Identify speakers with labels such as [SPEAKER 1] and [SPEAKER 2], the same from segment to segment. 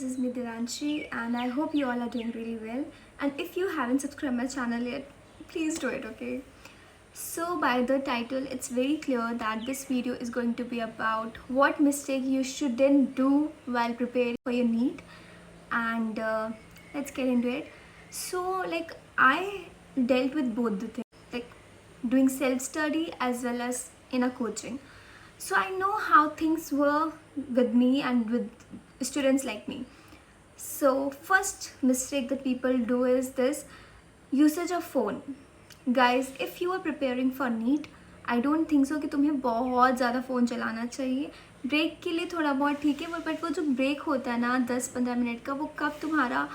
[SPEAKER 1] this is me Devanshi and I hope you all are doing really well. And if you haven't subscribed my channel yet, please do it, okay? So by the title, it's very clear that this video is going to be about what mistake you shouldn't do while preparing for your NEET. And let's get into it. So I dealt with both the things, like doing self-study as well as in a coaching. So I know how things were with me and with students like me. So first mistake that people do is this usage of phone. Guys, if you are preparing for NEET, I don't think so कि तुम्हें बहुत ज़्यादा phone चलाना चाहिए. Break के लिए थोड़ा बहुत ठीक है, बट वो जो ब्रेक होता है ना 10-15 मिनट का, वो कब तुम्हारा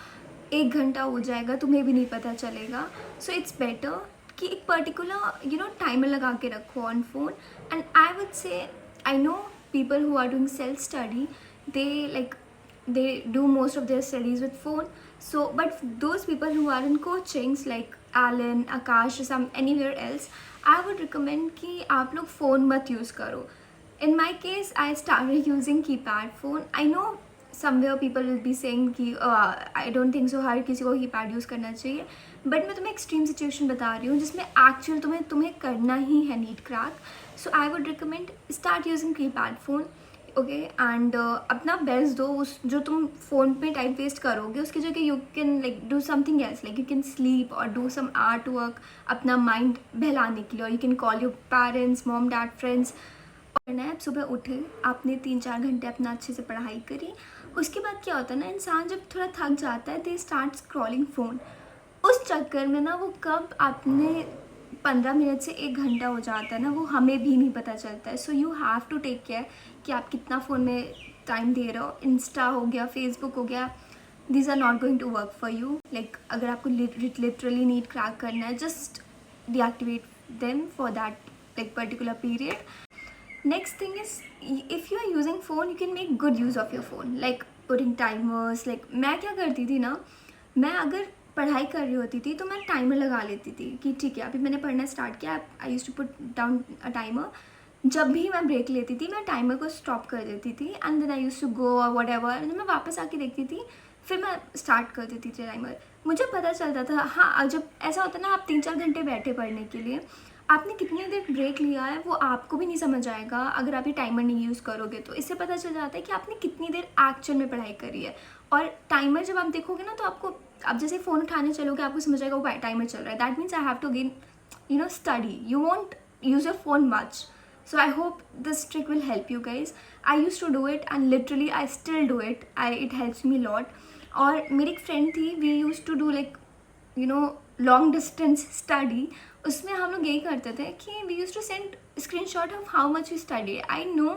[SPEAKER 1] 1 घंटा हो जाएगा तुम्हें भी नहीं पता चलेगा. सो इट्स बेटर कि एक पर्टिकुलर टाइमर लगा के रखो on phone. And I would say I know people who are doing self study, they do most of their studies with phone. So but those people who are in coachings like Alan, Akash or some anywhere else, I would recommend कि आप लोग phone मत use करो. In my case, I started using keypad phone. I know somewhere people will be saying कि I don't think so हर किसी को keypad use करना चाहिए, बट मैं तुम्हें एक्सट्रीम सिचुएशन बता रही हूँ जिसमें एक्चुअल तुम्हें करना ही है NEET crack. So I would recommend start using keypad phone, okay. And अपना बेस्ट दो उस जो तुम फ़ोन पे टाइम वेस्ट करोगे उसकी जगह you can do something else, you can sleep और डू सम आर्ट वर्क अपना माइंड बहलाने के लिए. और you can call your parents, mom, dad, friends. और आप सुबह उठे, आपने 3-4 घंटे अपना अच्छे से पढ़ाई करी. उसके बाद क्या होता है ना, इंसान जब थोड़ा थक जाता है दे स्टार्ट स्क्रॉलिंग फ़ोन. उस चक्कर में ना वो कब आपने 15 मिनट से 1 घंटा हो जाता है ना, वो हमें भी नहीं पता चलता है. So you have to take care कि आप कितना फ़ोन में टाइम दे रहे हो. इंस्टा हो गया, फेसबुक हो गया, these are not going to work for you. अगर आपको लिटरली नीट क्रैक करना है, just deactivate them for that particular period. Next thing is, if you are using phone you can make good use of your phone, putting timers. मैं क्या करती थी ना, मैं अगर पढ़ाई कर रही होती थी तो मैं टाइमर लगा लेती थी कि ठीक है अभी मैंने पढ़ना स्टार्ट किया. I used to put down a timer. जब भी मैं ब्रेक लेती थी मैं टाइमर को स्टॉप कर देती थी and then I used to go और वट एवर. मैं वापस आके देखती थी, फिर मैं स्टार्ट कर देती थी टाइमर. मुझे पता चलता था. हाँ, जब ऐसा होता है ना आप 3-4 घंटे बैठे पढ़ने के लिए, आपने कितनी देर ब्रेक लिया है वो आपको भी नहीं समझ आएगा अगर आप ये टाइमर नहीं यूज़ करोगे. तो इससे पता चल जाता है कि आपने कितनी देर एक्चुअल में पढ़ाई करी है. और टाइमर जब आप देखोगे ना तो आप जैसे फ़ोन उठाने चलोगे आपको समझ आएगा वो टाइमर चल रहा है. That means I have to again study. You won't use your phone much. So I hope this trick will help you guys. I use to do it and literally I still do it. It helps me lot. और मेरी एक friend थी, we use to do long distance study. उसमें हम लोग यही करते थे कि we use to send screenshot of how much we study. I know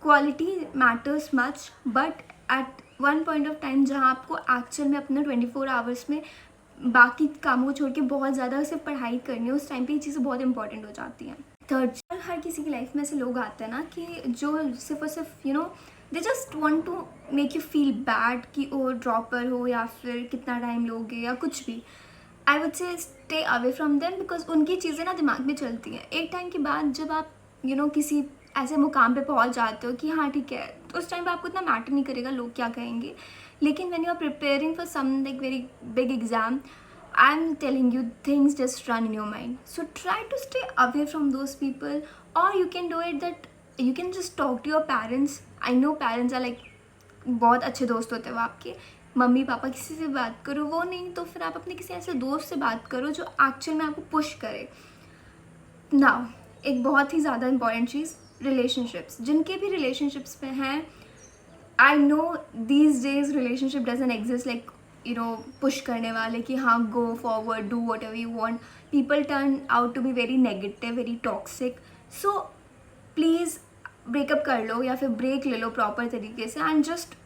[SPEAKER 1] quality matters much, but at one point of time जहाँ आपको एक्चुअल में अपने 24 आवर्स में बाकी कामों को छोड़ के बहुत ज़्यादा सिर्फ पढ़ाई करनी है, उस टाइम पे ये चीज़ें बहुत इंपॉर्टेंट हो जाती हैं. थर्ड, हर किसी की लाइफ में ऐसे लोग आते हैं ना कि जो सिर्फ और सिर्फ they just want to make you feel bad कि वो ड्रॉपर हो या फिर कितना टाइम लोगे या कुछ भी. I would say stay away from them because उनकी चीज़ें ना दिमाग में चलती हैं. एक टाइम के बाद जब आप किसी ऐसे मुकाम पे पहुंच जाते हो कि हाँ ठीक है, तो उस टाइम पे आपको इतना मैटर नहीं करेगा लोग क्या कहेंगे. लेकिन when you are preparing for some very big exam, I am telling you things just run in your mind. So try to stay away from those people. और you can do it that you can just talk to your parents. I know parents are बहुत अच्छे दोस्त होते हैं वो आपके. Mummy papa किसी से बात करो, वो नहीं तो फिर आप अपने किसी ऐसे दोस्त से बात करो जो एक्चुअल में आपको पुश करे. नाउ एक बहुत ही ज़्यादा इंपॉर्टेंट चीज़, रिलेशनशिप्स. जिनके भी रिलेशनशिप्स में हैं, I know these days relationship doesn't exist push करने वाले कि हाँ go forward, do whatever you want. People turn out to be very negative, very toxic. So please breakup कर लो या फिर ब्रेक ले लो प्रॉपर तरीके से and just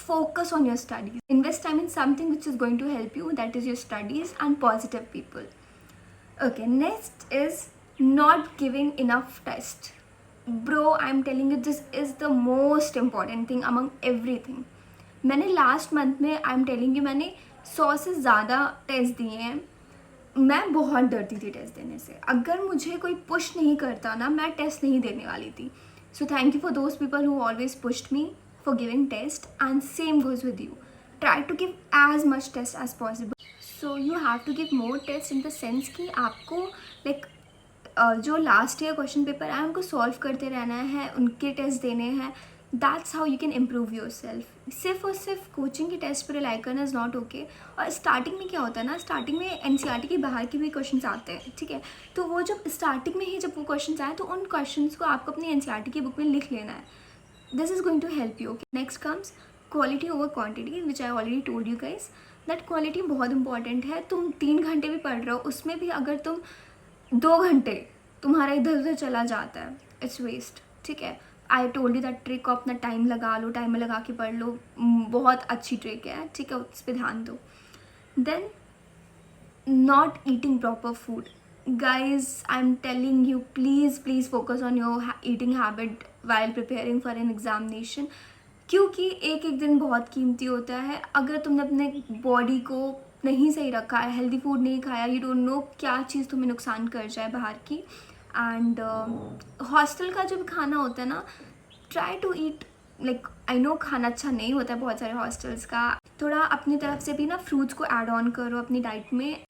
[SPEAKER 1] focus on your studies. Invest time in something which is going to help you, that is your studies and positive people. Okay, next is not giving enough test. Bro, I'm telling you this is the most important thing among everything. मैंने last month में आई am telling you मैंने 100 से ज़्यादा test दिए हैं. मैं बहुत डरती थी टेस्ट देने से. अगर मुझे कोई पुश नहीं करता ना, मैं टेस्ट नहीं देने वाली थी. So thank you for those people who always pushed me. for giving test, and same goes with you. Try to give as much test as possible. So you have to give more test in the sense कि आपको like जो last year question paper है उनको solve करते रहना है, उनके test देने हैं. That's how you can improve your self. सिर्फ और सिर्फ कोचिंग के टेस्ट पर रिलाई करना इज़ नॉट ओके. और स्टार्टिंग में क्या होता है ना, स्टार्टिंग में NCERT के बाहर के भी क्वेश्चंस आते हैं, ठीक है. तो वो जब स्टार्टिंग में ही जब वो क्वेश्चंस आए तो उन क्वेश्चंस को आपको अपनी NCERT की बुक में लिख लेना है. This is going to help you. Next comes quality over quantity, which I already told you guys that quality बहुत इंपॉर्टेंट है. तुम 3 घंटे भी पढ़ रहे हो, उसमें भी अगर तुम 2 घंटे तुम्हारा इधर उधर चला जाता है, इट्स वेस्ट. ठीक है, I told you that trick. अपना टाइम लगा लो, टाइमर लगा के पढ़ लो, बहुत अच्छी ट्रिक है. ठीक है, उस पर ध्यान दो. Then not eating proper food. guys, I'm telling you, please focus on your eating habit while preparing for an examination. क्योंकि एक एक दिन बहुत कीमती होता है. अगर तुमने अपने बॉडी को नहीं सही रखा है, हेल्दी फूड नहीं खाया, यू डोंट नो क्या चीज़ तुम्हें नुकसान कर जाए बाहर की. एंड हॉस्टल का जो भी खाना होता है ना, try to eat like, I know खाना अच्छा नहीं होता है बहुत सारे हॉस्टल्स का. थोड़ा अपनी तरफ से भी ना फ्रूट्स को ऐड ऑन करो अपनी डाइट में.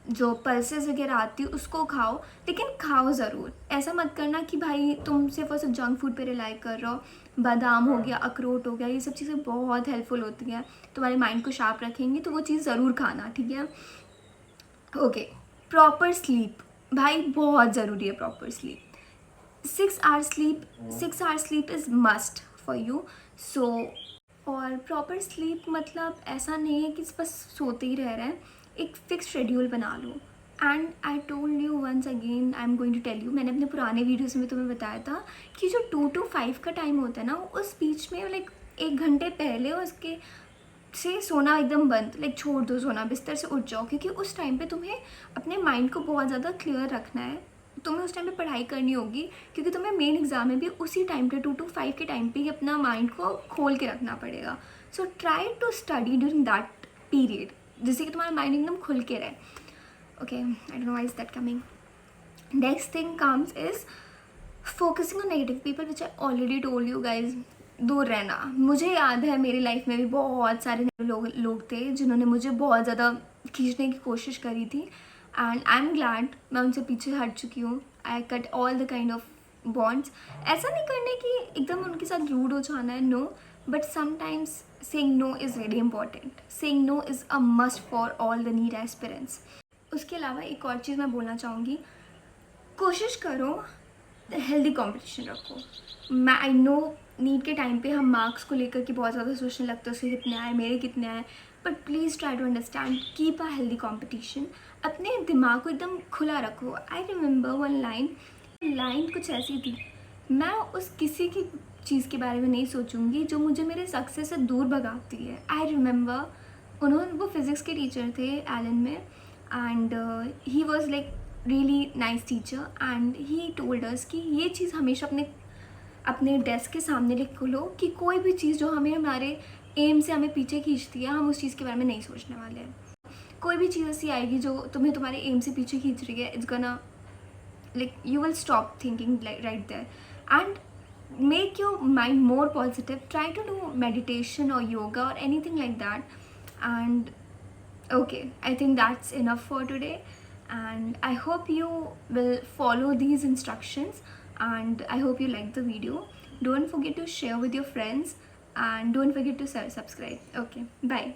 [SPEAKER 1] जो पल्सेस वगैरह आती है उसको खाओ, लेकिन खाओ ज़रूर. ऐसा मत करना कि भाई तुम सिर्फ और सिर्फ जंक फूड पे रिलाई कर रहे हो. बादाम हो गया, अखरोट हो गया, ये सब चीज़ें बहुत हेल्पफुल होती हैं, तुम्हारे माइंड को शार्प रखेंगी, तो वो चीज़ ज़रूर खाना. ठीक है. ओके, प्रॉपर स्लीप भाई बहुत ज़रूरी है. Proper sleep, 6 hours sleep is must for you. So और प्रॉपर स्लीप मतलब ऐसा नहीं है कि बस सोते ही रह रहे हैं. एक फिक्स शेड्यूल बना लो. And I told you once again, I am going to tell you, मैंने अपने पुराने वीडियोज़ में तुम्हें बताया था कि जो 2 to 5 का टाइम होता है ना, उस बीच में लाइक 1 घंटे पहले उसके से सोना एकदम बंद, लाइक छोड़ दो सोना, बिस्तर से उठ जाओ. क्योंकि उस टाइम पे तुम्हें अपने माइंड को बहुत ज़्यादा क्लियर रखना है. तुम्हें उस टाइम पे पढ़ाई करनी होगी, क्योंकि तुम्हें मेन एग्जाम में भी उसी टाइम पे 2 to 5 के टाइम पे ही अपना माइंड को खोल के रखना पड़ेगा. So try to study during that period, जिससे कि तुम्हारा माइंड एकदम खुल के रहे. Okay, I don't know why is that coming. Next thing comes is focusing on negative people, which I already told you guys. दूर रहना. मुझे याद है मेरी लाइफ में भी बहुत सारे लोग थे जिन्होंने मुझे बहुत ज़्यादा खींचने की कोशिश करी थी. एंड आई एम ग्लैड मैं उनसे पीछे हट चुकी हूँ. I cut all the kind of bonds. ऐसा नहीं करने की एकदम उनके साथ रूड हो जाना है, no. But sometimes saying no is very important. Saying no is a must for all the NEET aspirants. उसके अलावा एक और चीज़ मैं बोलना चाहूँगी, कोशिश करो हेल्दी कंपटीशन रखो. मैं आई नो नीट के टाइम पे हम मार्क्स को लेकर के बहुत ज़्यादा सोचने लगते हैं, उसके कितने आए, मेरे कितने आए. But please try to understand, keep a healthy competition. अपने दिमाग को एकदम खुला रखो. आई रिमेंबर वन लाइन कुछ ऐसी थी, मैं उस किसी की चीज़ के बारे में नहीं सोचूंगी जो मुझे मेरे सक्सेस से दूर भगाती है. आई रिमेंबर उन्होंने, वो फिज़िक्स के टीचर थे एलन में, and he was like really nice teacher. And he told us कि ये चीज़ हमेशा अपने डेस्क के सामने लिख लो कि कोई भी चीज़ जो हमें हमारे एम से हमें पीछे खींचती है, हम उस चीज़ के बारे में नहीं सोचने वाले हैं. कोई भी चीज़ ऐसी आएगी जो तुम्हें तुम्हारे एम से पीछे खींच रही है, it's gonna like you will stop thinking right there. And make your mind more positive. Try to do meditation or yoga or anything like that. And okay, I think that's enough for today, and I hope you will follow these instructions, and I hope you like the video. Don't forget to share with your friends, and don't forget to subscribe. Okay, bye.